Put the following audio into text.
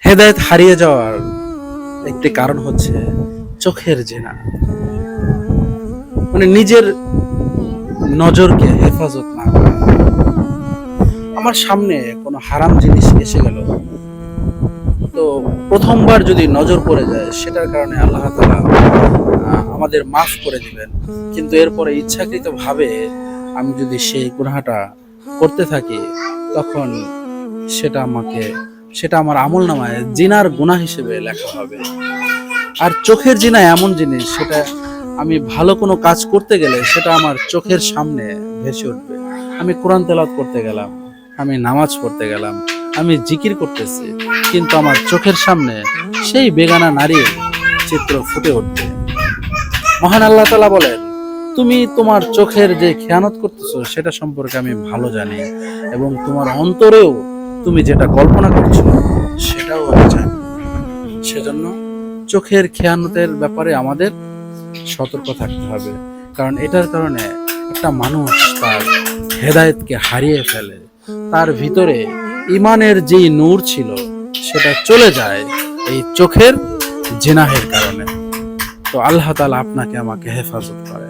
হেদায়েত হারিয়ে যাওয়ার একটি কারণ হচ্ছে চোখের জিনা। মানে নিজের নজরকে হেফাজত না করা। আমার সামনে কোনো হারাম জিনিস এসে গেল, তো প্রথমবার যদি নজর পড়ে যায় সেটার কারণে আল্লাহ তাআলা আমাদের মাফ করে দিবেন। কিন্তু এরপরে ইচ্ছাকৃত ভাবে আমি যদি সেই গুনাহটা করতে থাকি, তখন সেটা আমার আমলনামায় জিনার গুনাহ হিসেবে লেখা হবে। আর চোখের জিনা এমন জিনিস, সেটা আমি ভালো কোনো কাজ করতে গেলে সেটা আমার চোখের সামনে ভেসে উঠবে। আমি কোরআন তেলাওয়াত করতে গেলাম, আমি নামাজ পড়তে গেলাম, আমি জিকির করতেছি, কিন্তু আমার চোখের সামনে সেই বেগানা নারীর চিত্র ফুটে উঠবে। মহান আল্লাহ তাআলা বলেন, তুমি তোমার চোখের যে খেয়ানত করতেছো সেটা সম্পর্কে আমি ভালো জানি, এবং তোমার অন্তরেও তুমি যেটা কল্পনা করছো সেটাও আমি জানি। সেজন্য চোখের খেয়ানতের ব্যাপারে আমাদের সতর্ক থাকতে হবে, কারণ এটার কারণে একটা মানুষ তার হেদায়েতকে হারিয়ে ফেলে। তার ভিতরে ইমানের যেই নূর ছিল সেটা চলে যায় এই চোখের জিনাহের কারণে। তো আল্লাহ তাআলা আপনাকে আমাকে হেফাজত করে।